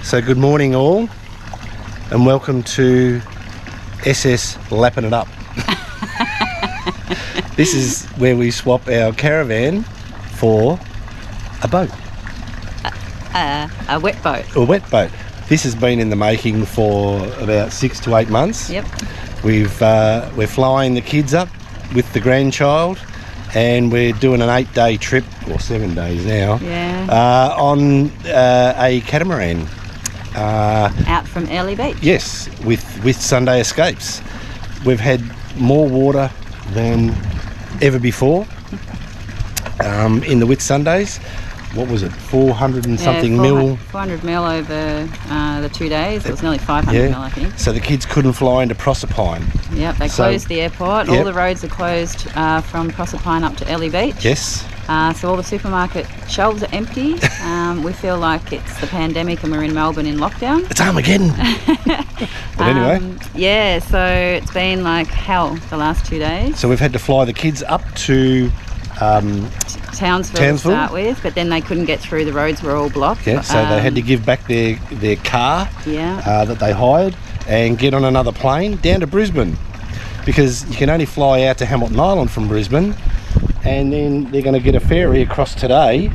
So good morning all, and welcome to SS Lapping It Up. This is where we swap our caravan for a boat. A wet boat. A wet boat. This has been in the making for about 6 to 8 months. Yep. We're flying the kids up with the grandchild, and we're doing an 8-day trip, or 7 days now, on a catamaran. Out from Airlie Beach. Yes, with Whitsunday Escapes. We've had more water than ever before in the Whitsundays. What was it, 400 and something mil? 400 mil over the 2 days. It was nearly 500 mil, I think. So the kids couldn't fly into Proserpine. Yep, they closed the airport. All the roads are closed from Proserpine up to Airlie Beach. Yes. So all the supermarket shelves are empty. We feel like it's the pandemic and we're in Melbourne in lockdown. It's Armageddon. But anyway. Yeah, so it's been like hell the last 2 days. So we've had to fly the kids up to Townsville to start with, but then they couldn't get through. The roads were all blocked. Yeah, so they had to give back their car that they hired and get on another plane down to Brisbane, because you can only fly out to Hamilton Island from Brisbane, and then they're going to get a ferry across today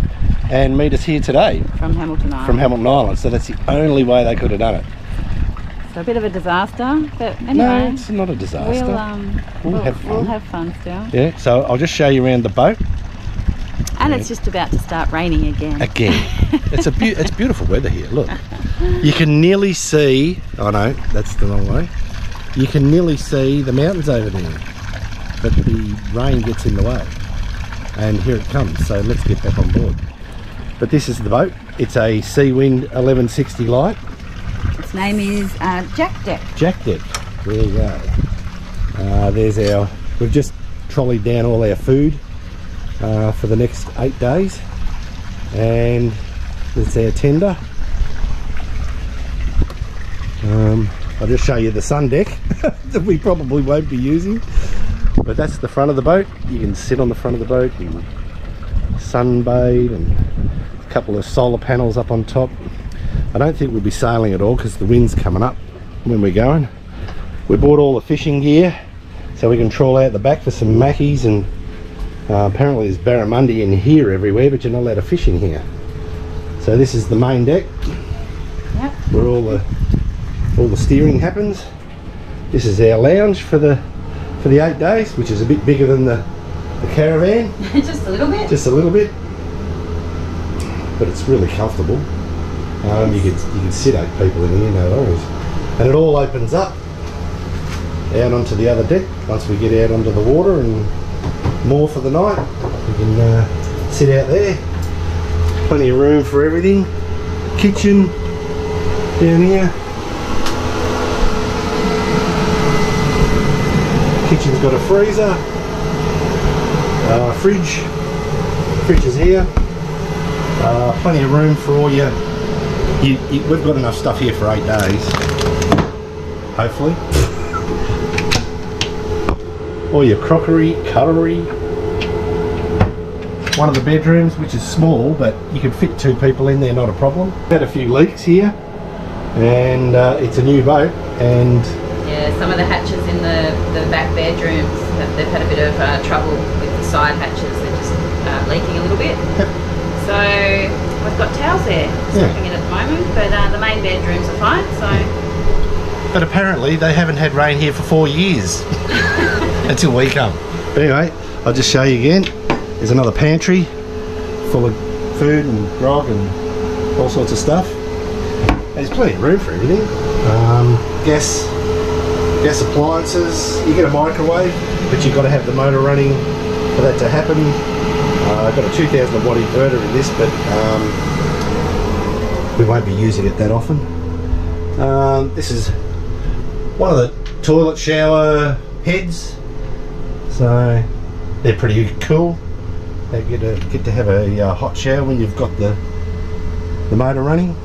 and meet us here today. From Hamilton Island. From Hamilton Island, so that's the only way they could have done it. So a bit of a disaster, but anyway. No, it's not a disaster. We'll have fun still. Yeah, so I'll just show you around the boat. And it's just about to start raining again. It's it's beautiful weather here, look. You can nearly see, oh no, that's the wrong way. You can nearly see the mountains over there, but the rain gets in the way. And here it comes, so let's get back on board. But this is the boat. It's a Seawind 1160 Lite. Its name is Jack Deck. Jack Deck, there you go. There's we've just trolleyed down all our food for the next 8 days, and that's our tender. I'll just show you the sun deck that we probably won't be using, but that's the front of the boat. You can sit on the front of the boat and sunbathe, and a couple of solar panels up on top. I don't think we'll be sailing at all because the wind's coming up when we're going. We bought all the fishing gear so we can trawl out the back for some mackies, and apparently there's barramundi in here everywhere, but you're not allowed to fish in here. So this is the main deck, where all the steering happens. This is our lounge for the 8 days, which is a bit bigger than the caravan. Just a little bit. Just a little bit, but it's really comfortable. You can sit 8 people in here, no worries. And it all opens up out onto the other deck once we get out onto the water and moor for the night. We can sit out there. Plenty of room for everything. Kitchen down here. Kitchen's got a freezer, fridge. Fridge is here. Plenty of room for all your. We've got enough stuff here for 8 days, hopefully. All your crockery, cutlery. One of the bedrooms, which is small, but you can fit 2 people in there, not a problem. Had a few leaks here, and it's a new boat, and yeah, some of the hatches in the back bedrooms, they've had a bit of trouble with the side hatches. They're just leaking a little bit. Yep. So we've got towels there soaking in at the moment, but the main bedrooms are fine. So. But apparently they haven't had rain here for 4 years until we come. But anyway, I'll just show you again. There's another pantry full of food and grog and all sorts of stuff. There's plenty of room for everything. Gas appliances. You get a microwave, but you've got to have the motor running for that to happen. I've got a 2000 watt inverter in this, but we won't be using it that often. This is one of the toilet shower heads, so they're pretty cool. They get to have a hot shower when you've got the motor running.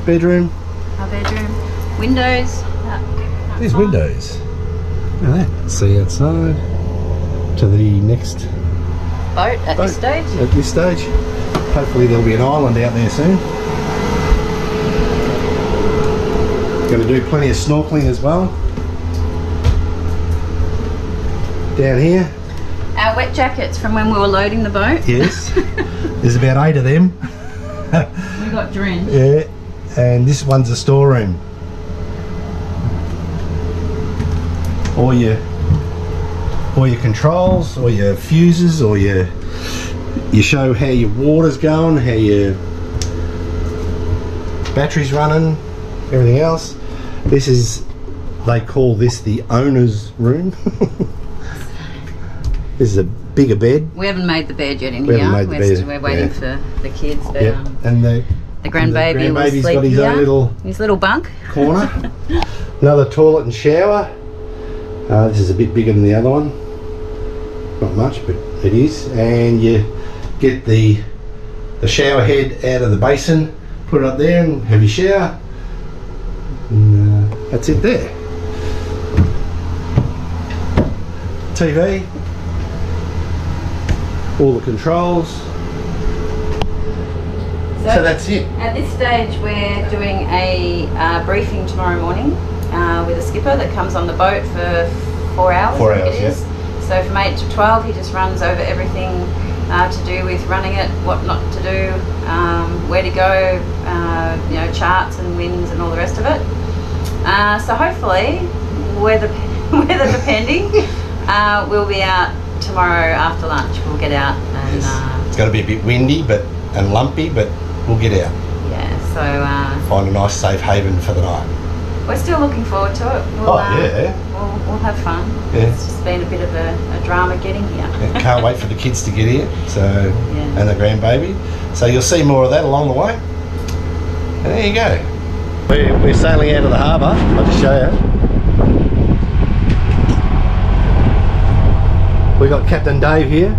Bedroom. Our bedroom. Windows. There's windows. Look at that. See outside to the next Boat at this stage. At this stage. Hopefully there'll be an island out there soon. Going to do plenty of snorkeling as well. Down here. Our wet jackets from when we were loading the boat. Yes. There's about 8 of them. We got drenched. Yeah. And this one's a storeroom. All your controls, or your fuses, or you show how your water's going, how your battery's running, everything else. This is, they call this the owner's room. This is a bigger bed. We haven't made the bed yet in we here. Haven't made the bed. We're waiting for the kids. But, yep. And the grandbaby will grandbaby's sleep got his here. own His little bunk. corner. Another toilet and shower. This is a bit bigger than the other one. Not much, but it is. And you get the shower head out of the basin, put it up there and have your shower. And that's it there. TV. All the controls. So that's it. At this stage we're doing a briefing tomorrow morning with a skipper that comes on the boat for 4 hours. 4 hours, yeah. So from 8 to 12 he just runs over everything to do with running it, what not to do, where to go, you know, charts and winds and all the rest of it. So hopefully, weather depending, we'll be out tomorrow after lunch. We'll get out and it's going to be a bit windy and lumpy, but we'll get out. Yeah, so find a nice safe haven for the night. We're still looking forward to it. We'll have fun. Yeah. It's just been a bit of a drama getting here. Yeah, can't wait for the kids to get here, and the grandbaby. So you'll see more of that along the way. And there you go. We're sailing out of the harbour. I'll just show you. We got Captain Dave here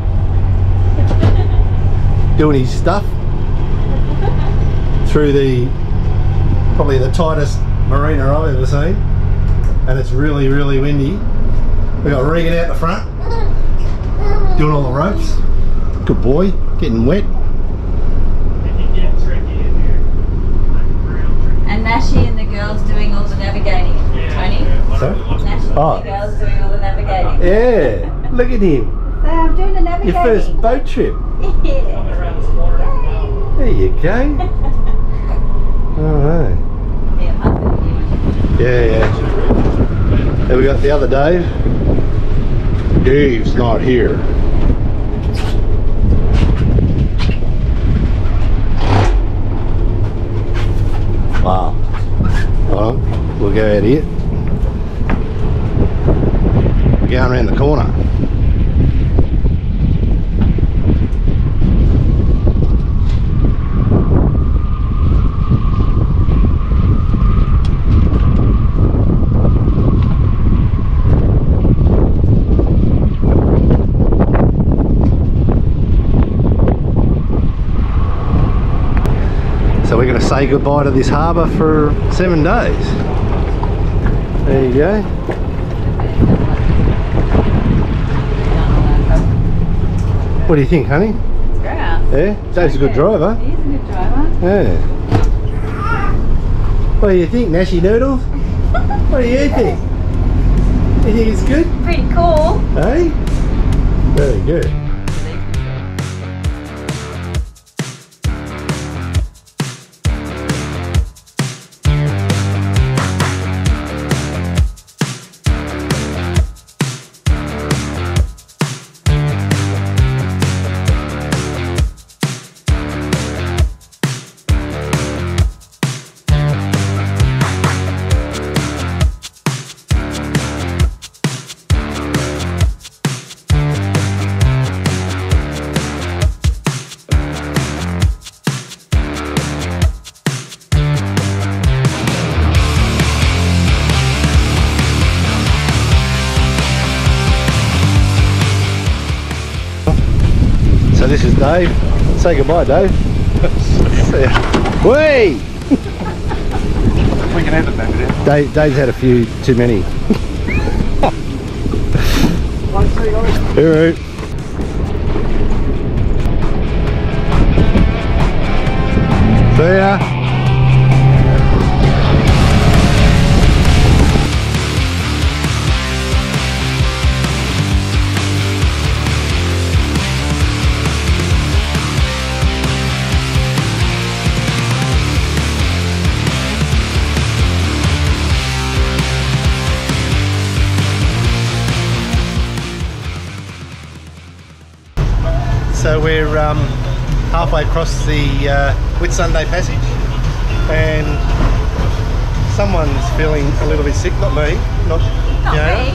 doing his stuff through probably the tightest marina I've ever seen, and it's really, really windy. We got Regan out the front doing all the ropes. Good boy, getting wet. And Nashi and the girls doing all the navigating. Tony? Sorry? Nashi and the girls doing all the navigating. Yeah, look at him. So I'm doing the navigating. Your first boat trip. Yeah. There you go. Alright. Yeah. Then we got the other Dave. Dave's not here. Wow. Well, we'll go out here. We're going around the corner. So we're going to say goodbye to this harbour for 7 days. There you go. What do you think, honey? It's great. Yeah? Dave's a good driver. He is a good driver. Yeah. What do you think, Nashi Noodles? What do you think? You think it's good? Pretty cool. Hey? Very good. this is Dave. Say goodbye, Dave. See ya. Whee! We can edit that bit out. Dave's had a few too many. Hooroo. See ya. So we're halfway across the Whitsunday passage, and someone's feeling a little bit sick. Not me, not Fiona.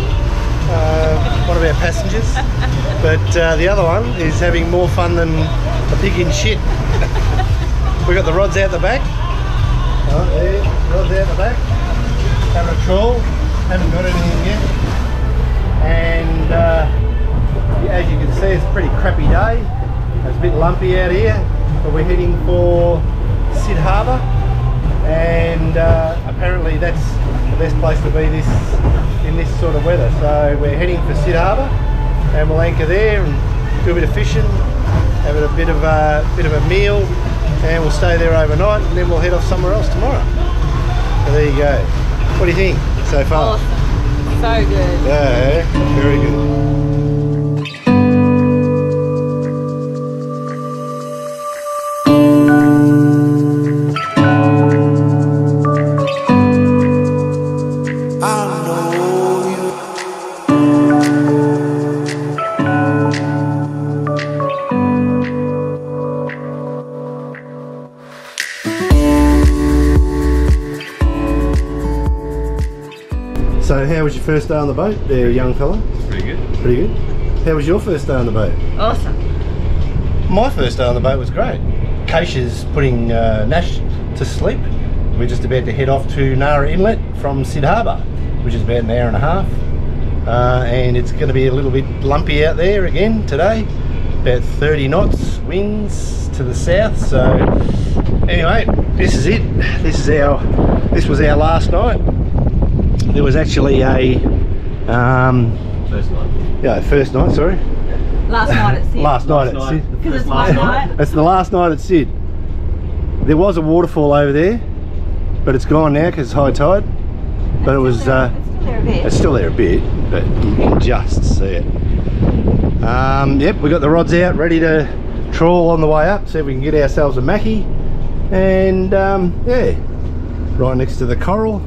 One of our passengers, but the other one is having more fun than a pig in shit. We got the rods out the back. Oh, there, rods out the back. Having a trawl. Haven't got anything yet, and as you can see, it's a pretty crappy day. It's a bit lumpy out here, but we're heading for Sid Harbour, and apparently that's the best place to be in this sort of weather. So we're heading for Sid Harbour, and we'll anchor there and do a bit of fishing, have a bit of a meal, and we'll stay there overnight, and then we'll head off somewhere else tomorrow. So there you go. What do you think so far? Awesome. So good. Yeah, very good. So how was your first day on the boat there, young fella? Pretty good. Pretty good. How was your first day on the boat? Awesome. My first day on the boat was great. Keisha's putting Nash to sleep. We're just about to head off to Nara Inlet from Sid Harbour, which is about an hour and a half. And it's going to be a little bit lumpy out there again today. About 30 knots, winds to the south. So anyway, this is it. This was our last night. There was actually a First night. yeah, first night, sorry. Last night at Sid. Last night at Sid. Because it's last night. It's the last night at Sid. There was a waterfall over there, but it's gone now because it's high tide. But it was It's still there a bit. it's still there a bit, but you can just see it. Yep, we got the rods out, ready to trawl on the way up, see if we can get ourselves a mackie. And yeah, right next to the coral.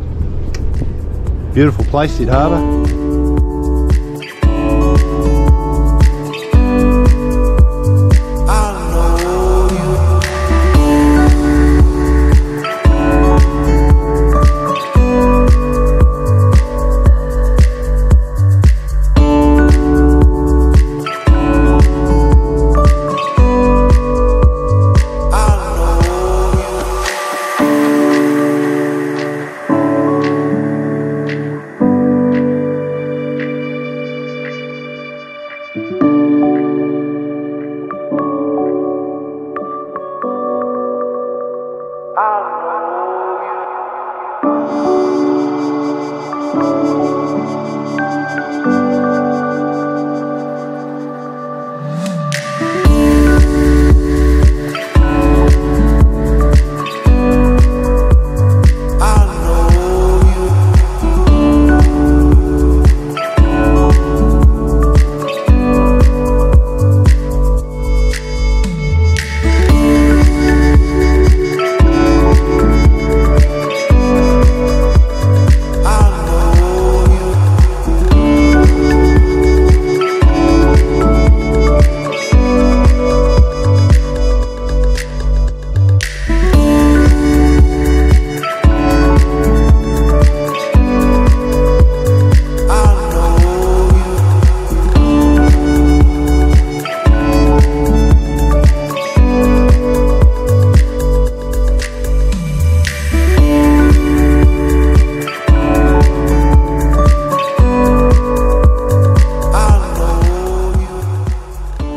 Beautiful place, Sid Harbour.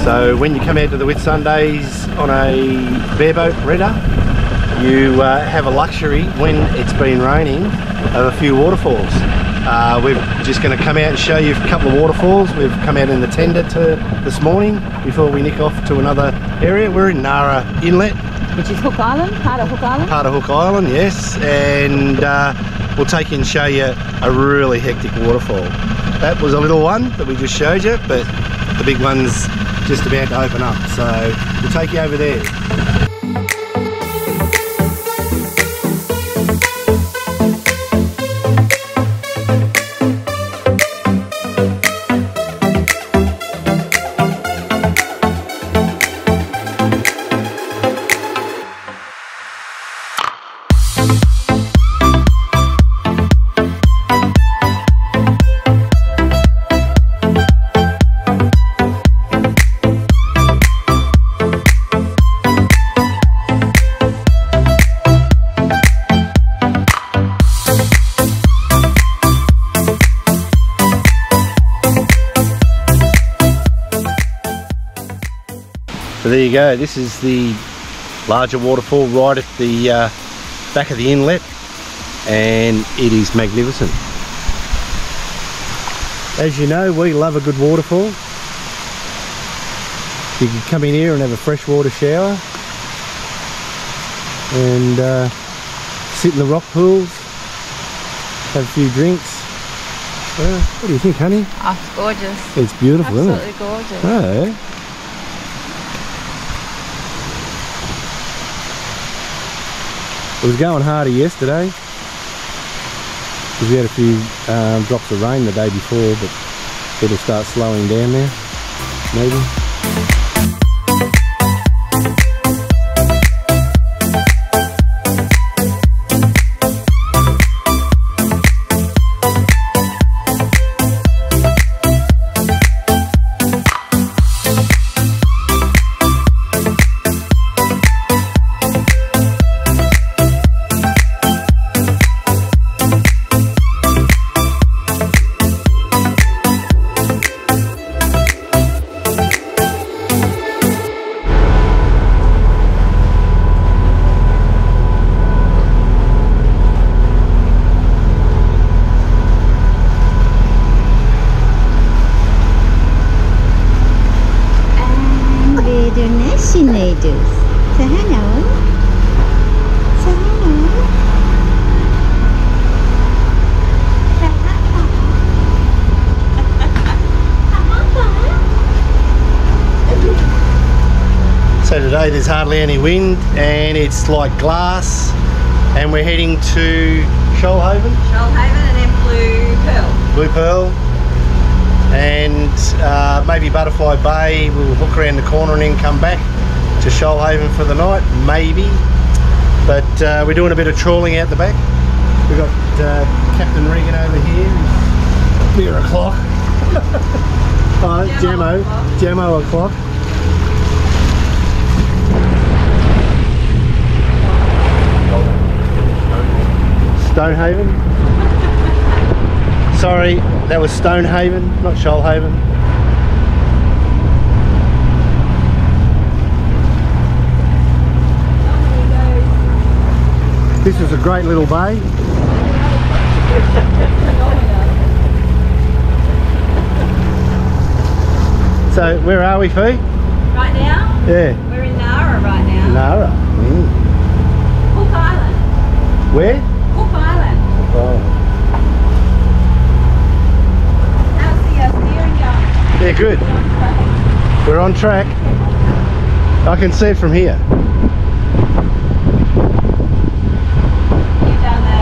So when you come out to the Whitsundays on a bareboat redder, you have a luxury when it's been raining of a few waterfalls. We're just going to come out and show you a couple of waterfalls. We've come out in the tender this morning before we nick off to another area. We're in Nara Inlet. Which is Hook Island, part of Hook Island? Part of Hook Island, yes. And we'll take you and show you a really hectic waterfall. That was a little one that we just showed you, but the big one's just about to open up. So we'll take you over there. So there you go, this is the larger waterfall right at the back of the inlet, and it is magnificent. As you know, we love a good waterfall. You can come in here and have a freshwater shower and sit in the rock pools, have a few drinks. What do you think, honey? Oh, it's gorgeous. It's beautiful, isn't it? Absolutely gorgeous. Oh. It was going harder yesterday because we had a few drops of rain the day before, but it'll start slowing down now, maybe. Noodles. Say hello. Say hello. So today there's hardly any wind and it's like glass, and we're heading to Shoalhaven. Shoalhaven and then Blue Pearl. Blue Pearl. And maybe Butterfly Bay. We'll hook around the corner and then come back to Shoalhaven for the night, maybe. But we're doing a bit of trawling out the back. We've got Captain Regan over here, beer o'clock. Jamo o'clock. Stonehaven. Sorry, that was Stonehaven, not Shoalhaven. This is a great little bay. So where are we, Fee? Right now? Yeah. We're in Nara right now. Nara. Hook Island. Where? Hook Island. Oh. How's the steering going? Yeah, good. We're on track. I can see it from here. You've done the,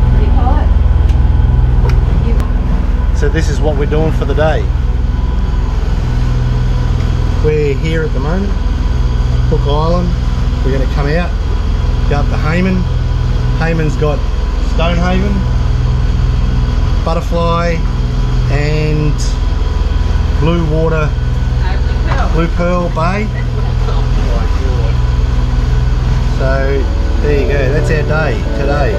what do you call it? So this is what we're doing for the day. We're here at the moment, Hook Island. We're going to come out, go up to Hayman. Hayman's got Stonehaven, Butterfly and Blue Water, Blue Pearl Bay. So there you go, that's our day today.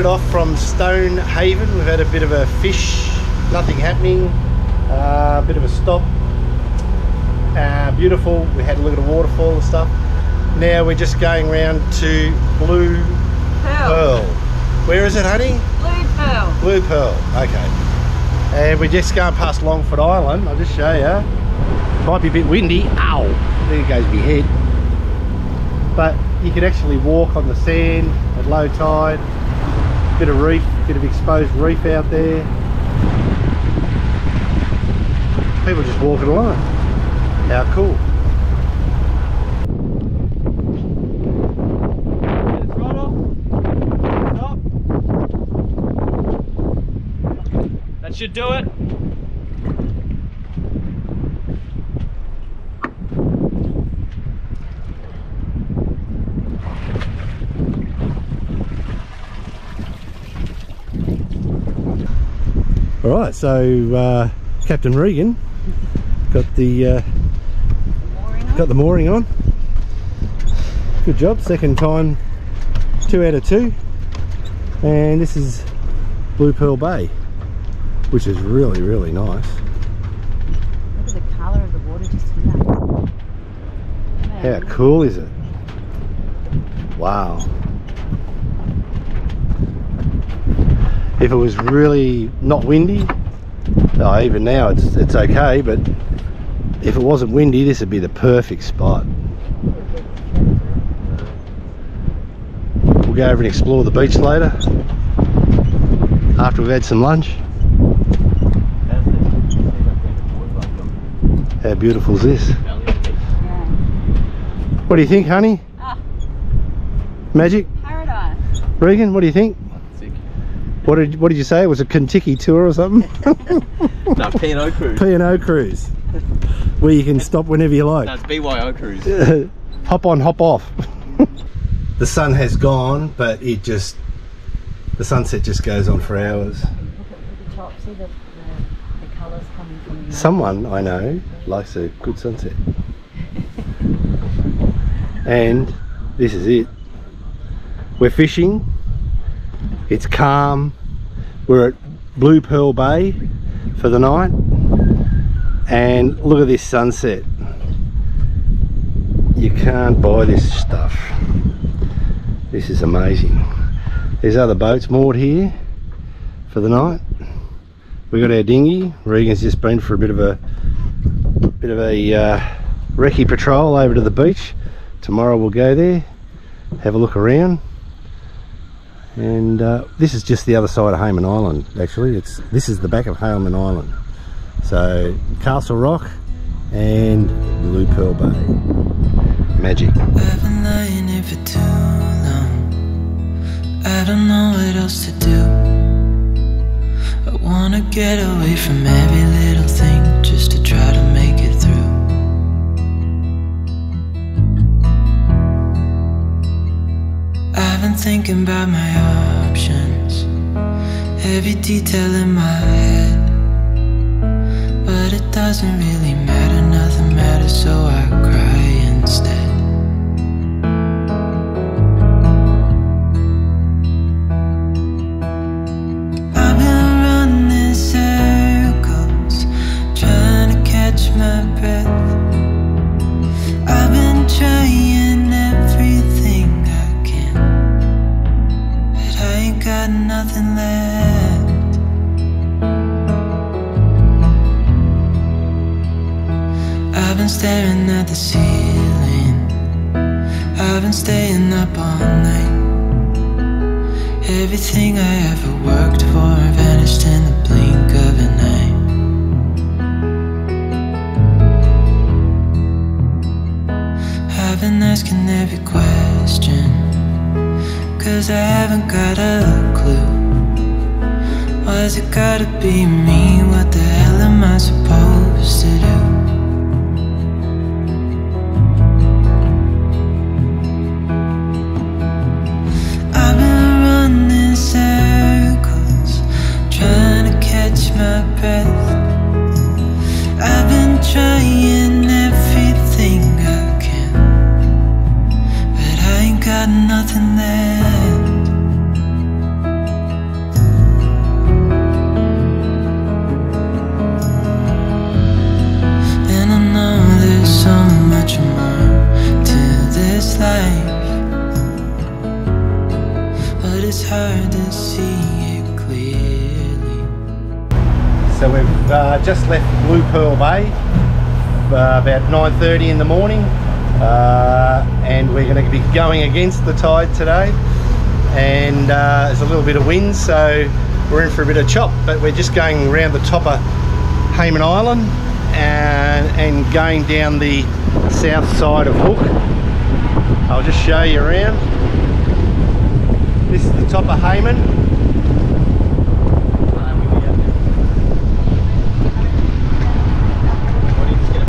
headed off from Stonehaven. We've had a bit of a fish, nothing happening, a bit of a stop. Beautiful. We had a look at a waterfall and stuff. Now we're just going round to Blue Pearl. Where is it, honey? Blue Pearl. Blue Pearl, okay. And we're just going past Longford Island. I'll just show you. Might be a bit windy. Ow! There goes my head. But you can actually walk on the sand at low tide. Bit of reef, bit of exposed reef out there. People just walking along. How cool. That should do it. Alright, so Captain Regan got the mooring on. Good job, second time, 2 out of 2. And this is Blue Pearl Bay, which is really, really nice. Look at the colour of the water just here. How cool is it? Wow. If it was really not windy, oh, even now it's okay, but if it wasn't windy, this would be the perfect spot. We'll go over and explore the beach later, after we've had some lunch. How beautiful is this? What do you think, honey? Ah, Magic? paradise. Regan, what do you think? What did you say? It was a Kentucky tour or something? No, P&O cruise. P&O cruise, where you can stop whenever you like. No, it's BYO cruise. Hop on, hop off. The sun has gone, but the sunset just goes on for hours. Look at the top, see the colours coming from the... Someone I know likes a good sunset. And this is it. We're fishing. It's calm. We're at Blue Pearl Bay for the night. And look at this sunset. You can't buy this stuff. This is amazing. There's other boats moored here for the night. We got our dinghy. Regan's just been for a bit of a recce patrol over to the beach. Tomorrow we'll go there, have a look around. And this is just the other side of Hayman Island. Actually, this is the back of Hayman Island. So Castle Rock and Blue Pearl Bay. Magic. I've been lying here for too long. I don't know what else to do. I wanna get away from every little thing just to try to make it through. I've been thinking about my options, every detail in my head. But it doesn't really matter, nothing matters, so I cry instead. I've been running circles, trying to catch my breath. I've been trying everything I can, but I ain't got nothing left. I've been staring at the ceiling, I've been staying up all night. Everything I ever worked for vanished in the blink of an eye. I've been asking every question, 'cause I haven't got a clue. Why's it gotta be me? What the hell am I supposed to do? My breath. I've been trying everything I can, but I ain't got nothing left. much more to this life, but it's hard to see it clearly. So we've just left Blue Pearl Bay about 9:30 in the morning, and we're going to be going against the tide today, and there's a little bit of wind, so we're in for a bit of chop, but we're just going around the top of Hayman Island and going down the south side of Hook. I'll just show you around. This is the top of Hayman.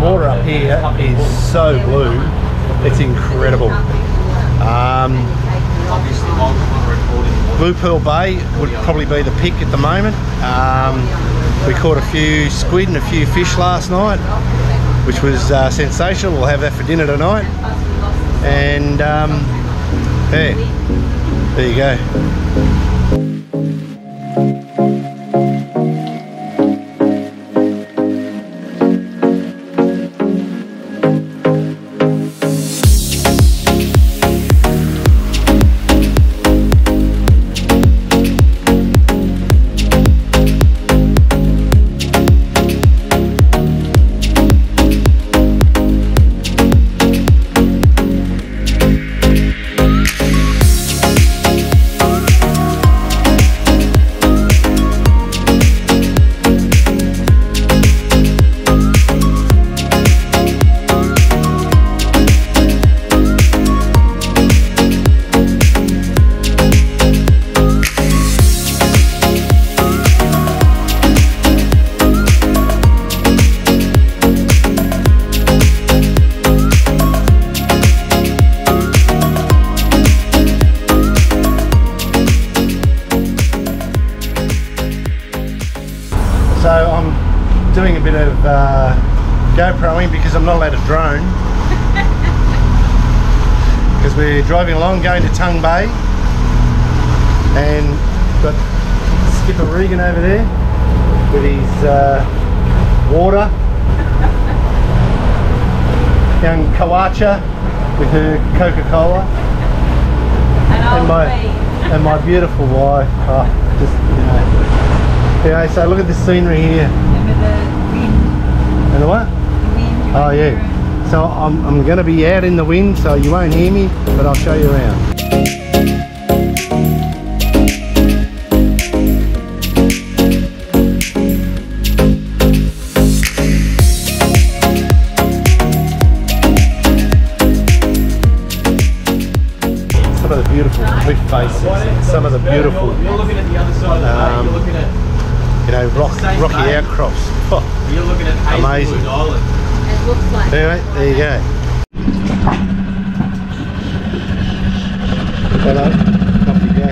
Water up here is so blue, it's incredible. Blue Pearl Bay would probably be the pick at the moment. We caught a few squid and a few fish last night, which was sensational. We'll have that for dinner tonight. And there you go. So I'm doing a bit of GoProing because I'm not allowed to drone. Because we're driving along, going to Tongue Bay, and got Skipper Regan over there with his water. Young Kawacha with her Coca-Cola. And my beautiful wife. Oh, just, you know. Yeah, so look at this scenery here. Remember the wind? And the what? The wind. Oh yeah. So I'm going to be out in the wind, so you won't hear me, but I'll show you around. Some of the beautiful cliff faces, some of the beautiful you know, rocky outcrops. Oh, you're looking at amazing. Island. It looks like. Anyway, there you go. Hello, off you go.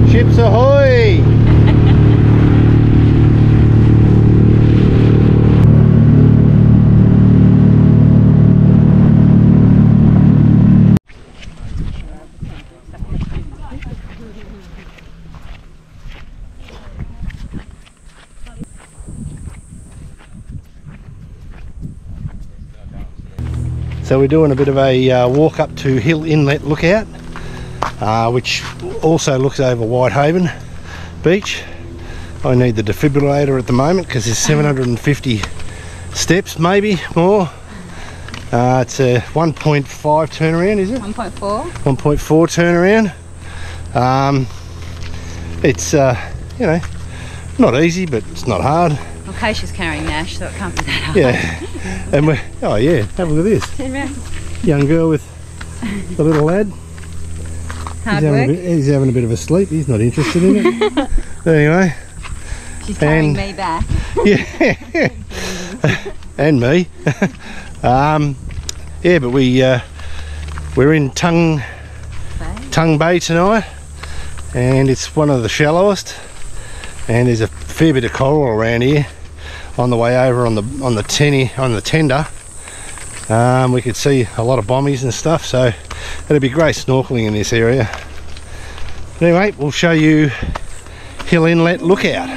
Ships ahoy! So we're doing a bit of a walk up to Hill Inlet Lookout, which also looks over Whitehaven Beach. I need the defibrillator at the moment because there's 750 steps, maybe more. It's a 1.5 turnaround, is it? 1.4. 1.4 turnaround. It's you know, not easy, but it's not hard. Okay, she's carrying Nash, so it can't be that hard. Yeah, and we're, oh yeah, have a look at this. Turn around. Young girl with the little lad. Hard work. He's having a bit of a sleep. He's not interested in it. Anyway. She's carrying me back. Yeah. And me. Yeah, but we're in Tongue Bay tonight, and it's one of the shallowest. And there's a fair bit of coral around here on the way over on the tender. We could see a lot of bombies and stuff, so it'd be great snorkeling in this area. But anyway, we'll show you Hill Inlet Lookout.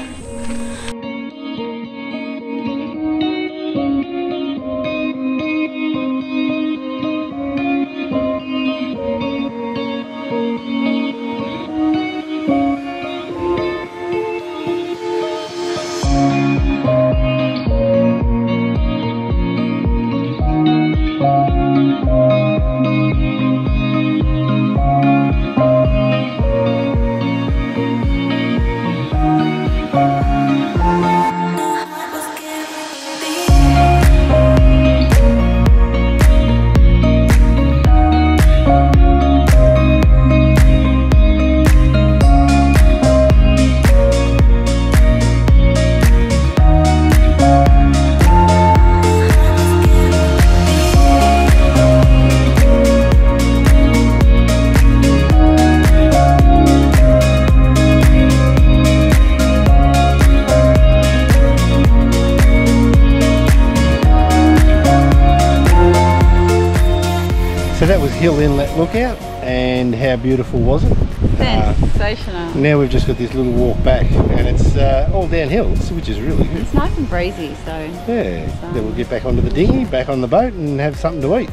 So that was Hill Inlet Lookout, and how beautiful was it? Sensational. Now we've just got this little walk back, and it's all downhill, which is really good. It's nice and breezy, so... Yeah, then we'll get back onto the dinghy, back on the boat, and have something to eat.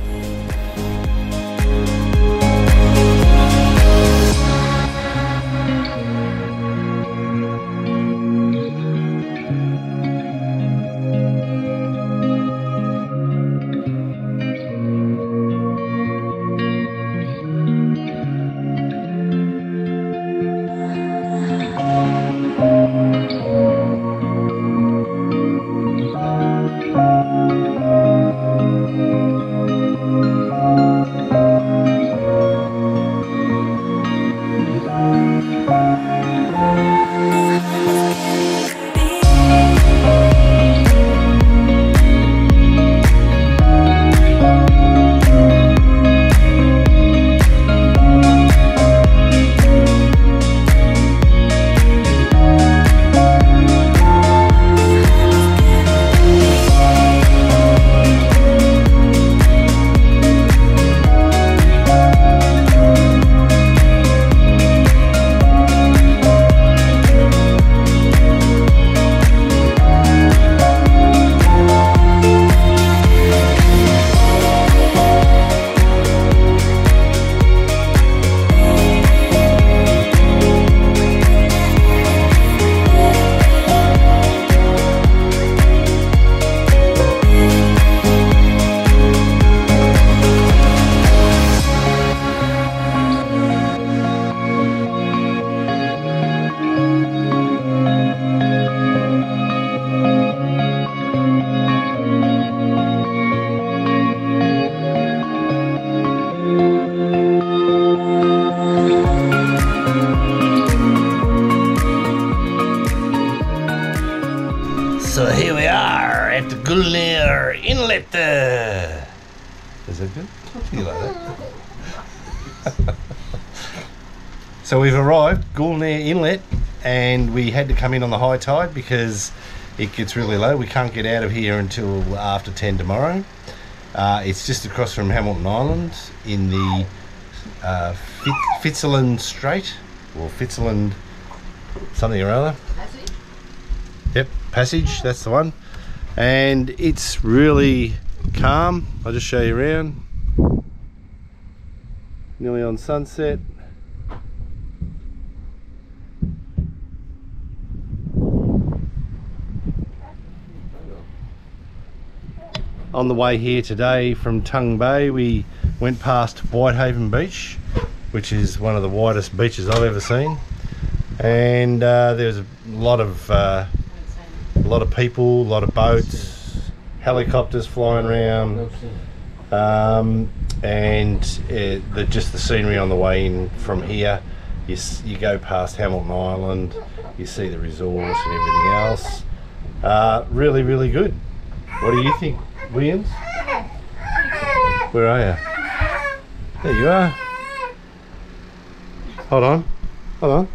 So here we are at the Gulner Inlet. Is that good? You like that? So we've arrived, Gulner Inlet, and we had to come in on the high tide because it gets really low. We can't get out of here until after 10 tomorrow. It's just across from Hamilton Island in the Whitsunday Strait, or Whitsunday something or other. Yep, Passage, that's the one. And it's really calm. I'll just show you around. Nearly on sunset. On the way here today from Tongue Bay, we went past Whitehaven Beach, which is one of the widest beaches I've ever seen. And there's a lot of people, a lot of boats, helicopters flying around, and just the scenery on the way in from here. You go past Hamilton Island, you see the resort and everything else. Really, really good. What do you think, Williams? Where are you? There you are. Hold on. Hold on.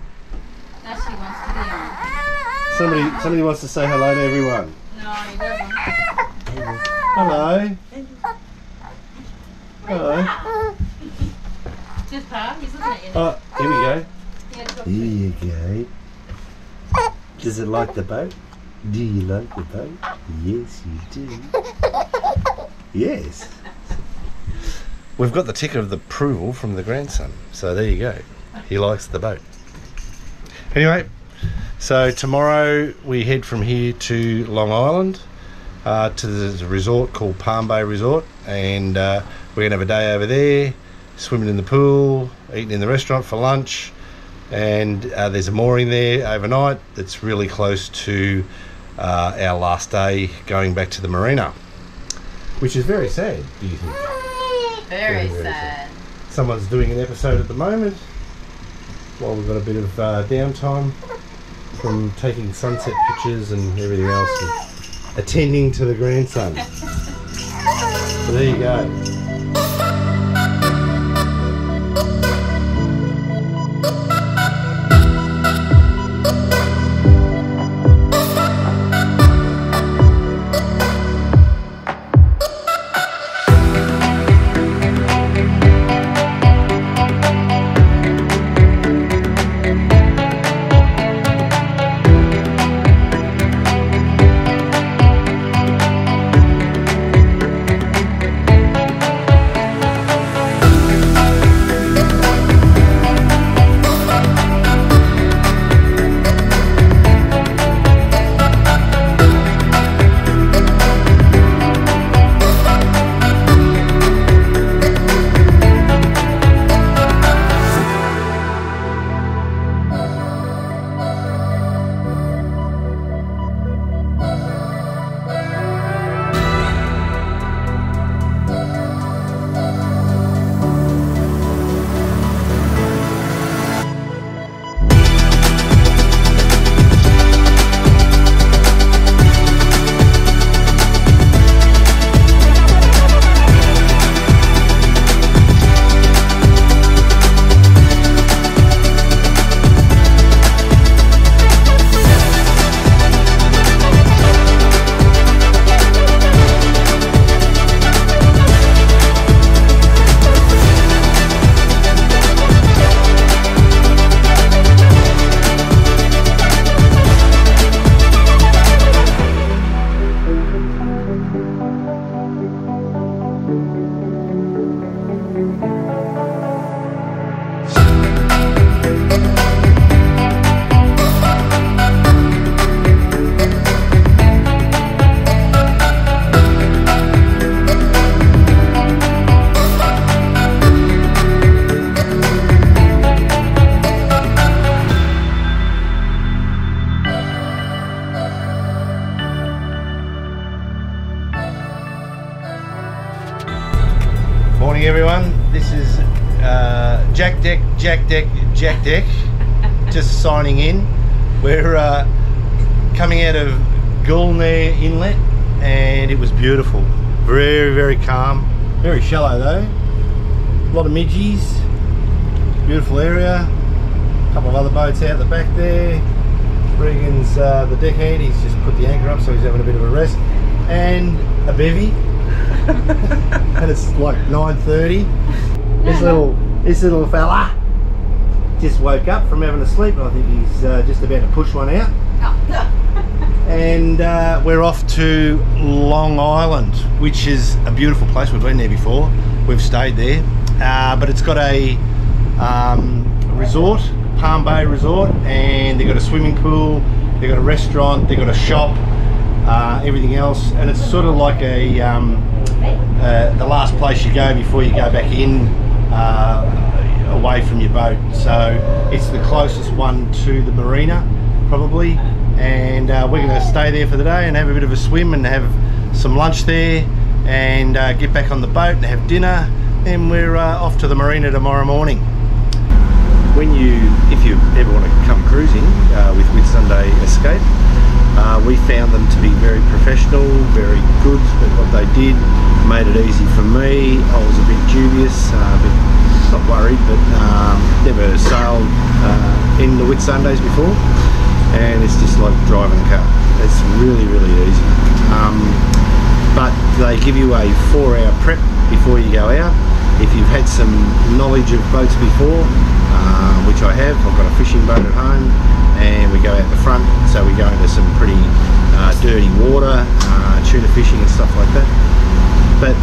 Ashley wants to be on. Somebody wants to say hello to everyone. No, he doesn't. Hello. Hello. Just Pa, he's looking at you. Oh, here we go. Yeah, talk to Here me. you go. Does it like the boat? Do you like the boat? Yes, you do. Yes. We've got the ticket of the approval from the grandson. So there you go. He likes the boat. Anyway, so tomorrow we head from here to Long Island to the resort called Palm Bay Resort, and we're going to have a day over there, swimming in the pool, eating in the restaurant for lunch, and there's a mooring there overnight that's really close to our last day going back to the marina, which is very sad, do you think? Very sad. Someone's doing an episode at the moment while we've got a bit of downtime from taking sunset pictures and everything else and attending to the grandson. So there you go. Morning everyone, this is Jack Deck, just signing in. We're coming out of Gulnair Inlet and it was beautiful. Very, very calm, very shallow though. A lot of midgies, beautiful area. A couple of other boats out the back there. Regan's the deckhand, he's just put the anchor up so he's having a bit of a rest. And a bevy. And it's like 9:30. This little fella just woke up from having a sleep. I think he's just about to push one out. And we're off to Long Island, which is a beautiful place. We've been there before. We've stayed there, but it's got a resort, Palm Bay Resort, and they've got a swimming pool, they've got a restaurant, they've got a shop, everything else, and it's sort of like a the last place you go before you go back in away from your boat. So it's the closest one to the marina probably, and we're going to stay there for the day and have a bit of a swim and have some lunch there and get back on the boat and have dinner, and we're off to the marina tomorrow morning. If you ever want to come cruising with Whitsunday Escape, we found them to be very professional, very good at what they did, made it easy for me. I was a bit dubious, not worried, but never sailed in the Whitsundays before, and it's just like driving a car. It's really, really easy. But they give you a 4-hour prep before you go out. If you've had some knowledge of boats before, which I have, I've got a fishing boat at home, and we go out the front, so we go into some pretty dirty water, tuna fishing and stuff like that. But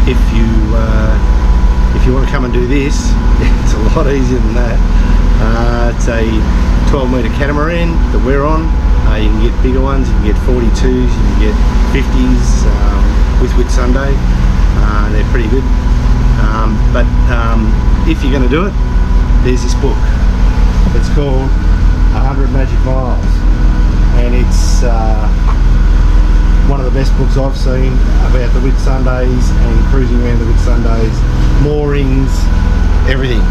if you want to come and do this, it's a lot easier than that. It's a 12-metre catamaran that we're on. You can get bigger ones, you can get 42s, you can get 50s with Whitsunday. They're pretty good. But if you're going to do it, there's this book. It's called 100 Magic Miles, and it's one of the best books I've seen about the Whitsundays and cruising around the Whitsundays, moorings, everything.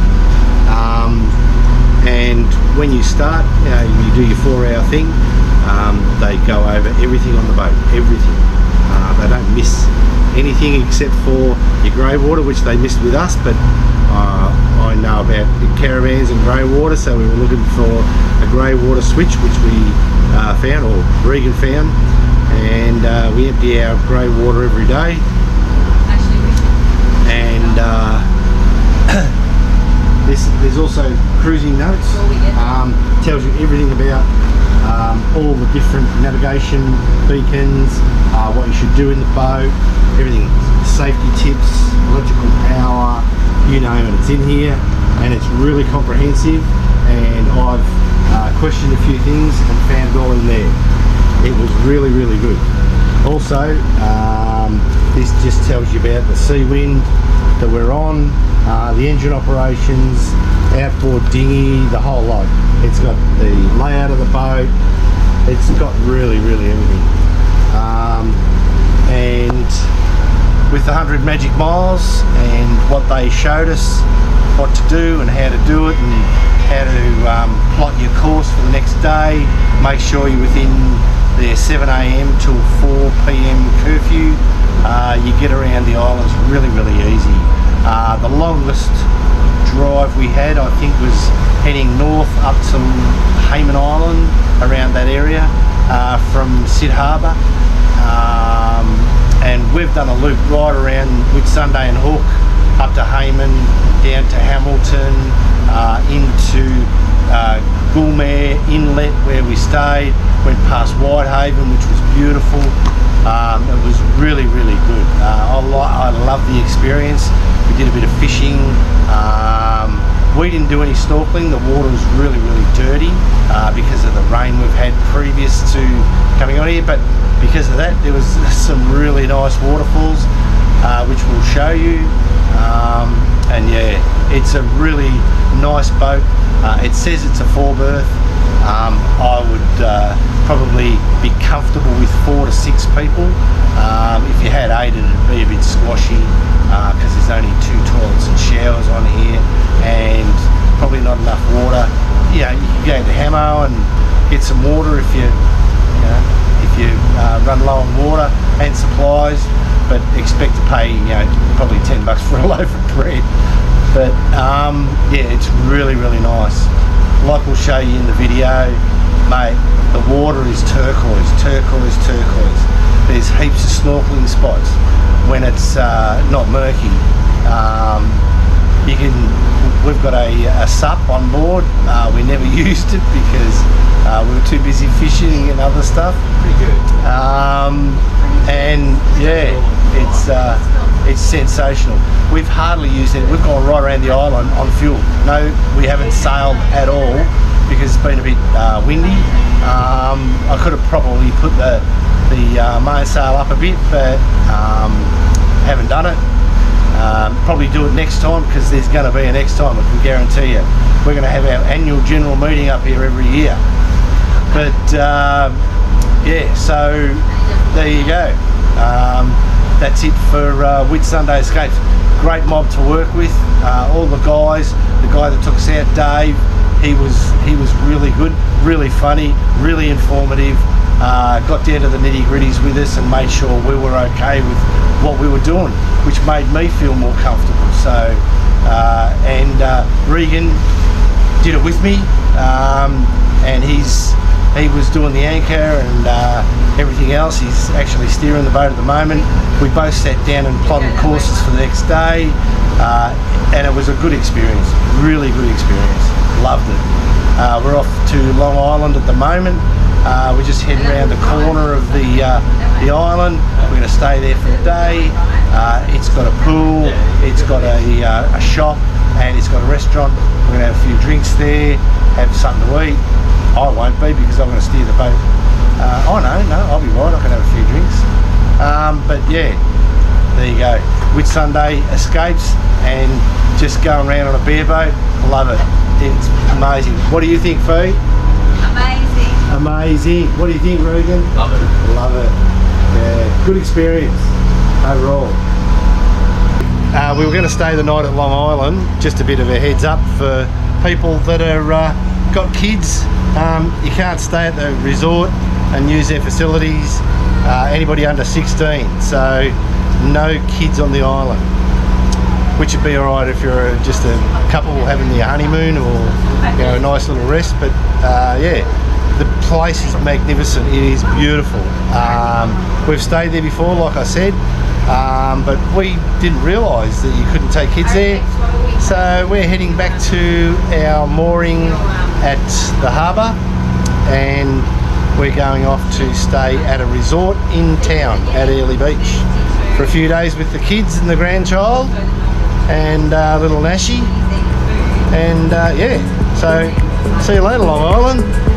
And when you start, you do your 4-hour thing. They go over everything on the boat, everything. They don't miss anything except for your grey water, which they missed with us, but I know about the caravans and grey water, so we were looking for a grey water switch, which we found, or Regan found, and we empty our grey water every day. And there's also cruising notes. Tells you everything about all the different navigation beacons, what you should do in the boat, everything, safety tips, electrical power, you name it, it's in here, and it's really comprehensive. And I've questioned a few things and found it all in there. It was really, really good. Also, this just tells you about the Seawind that we're on, the engine operations, outboard dinghy, the whole lot. It's got the layout of the boat. It's got really, really everything. And with the 100 Magic Miles and what they showed us what to do and how to do it, and how to plot your course for the next day, make sure you're within their 7 AM till 4 PM curfew. You get around the islands really, really easy. The longest drive we had, I think, was heading north up to Hayman Island, around that area, from Sid Harbour. And we've done a loop right around Whitsunday and Hook, up to Hayman, down to Hamilton, into Gulmare Inlet where we stayed, went past Whitehaven, which was beautiful. It was really, really good. I love the experience. We did a bit of fishing. We didn't do any snorkeling. The water was really, really dirty because of the rain we've had previous to coming on here, but because of that there was some really nice waterfalls, which we'll show you. And yeah, it's a really nice boat. It says it's a 4-berth. I would probably be comfortable with 4 to 6 people. If you had 8, it'd be a bit squashy, because there's only 2 toilets and showers on here, and probably not enough water. You can go to Hamo and get some water if you run low on water and supplies, but expect to pay probably $10 for a loaf of bread. But yeah, it's really, really nice. Like we'll show you in the video, mate, the water is turquoise, turquoise, turquoise. There's heaps of snorkeling spots when it's not murky. We've got a SUP on board. We never used it because we were too busy fishing and other stuff. Pretty good. And yeah, it's sensational. We've hardly used it. We've gone right around the island on fuel. No, we haven't sailed at all because it's been a bit windy. I could have probably put the mainsail up a bit, but haven't done it. Probably do it next time, because there's going to be a next time, I can guarantee you. We're going to have our annual general meeting up here every year. But yeah, so there you go. That's it for Whitsunday Escape. Great mob to work with. All the guys, the guy that took us out, Dave, he was really good, really funny, really informative. Got down to the nitty-gritties with us and made sure we were okay with what we were doing, which made me feel more comfortable. So and Regan did it with me, and he's he was doing the anchor and everything else. He's actually steering the boat at the moment. We both sat down and plotted courses for the next day, and it was a good experience, really good experience. Loved it. We're off to Long Island at the moment. We're just heading around the corner of the island. We're going to stay there for the day. It's got a pool, it's got a shop, and it's got a restaurant. We're going to have a few drinks there, have something to eat. I won't be because I'm going to steer the boat. Oh no, I'll be right, I can have a few drinks. But yeah, there you go. Whitsunday Escapes, and just going around on a bareboat. Love it. It's amazing. What do you think, Fee? Amazing. Amazing. What do you think, Regan? Love it. Love it. Yeah, good experience overall. We were going to stay the night at Long Island. Just a bit of a heads up for people that are got kids. You can't stay at the resort and use their facilities. Anybody under 16, so no kids on the island, which would be alright if you're just a couple having their honeymoon or a nice little rest. But yeah, the place is magnificent. It is beautiful. We've stayed there before, like I said, but we didn't realise that you couldn't take kids there, so we're heading back to our mooring at the harbour, and we're going off to stay at a resort in town at Airlie Beach for a few days with the kids and the grandchild and little Nashi. And yeah, so see you later, Long Island.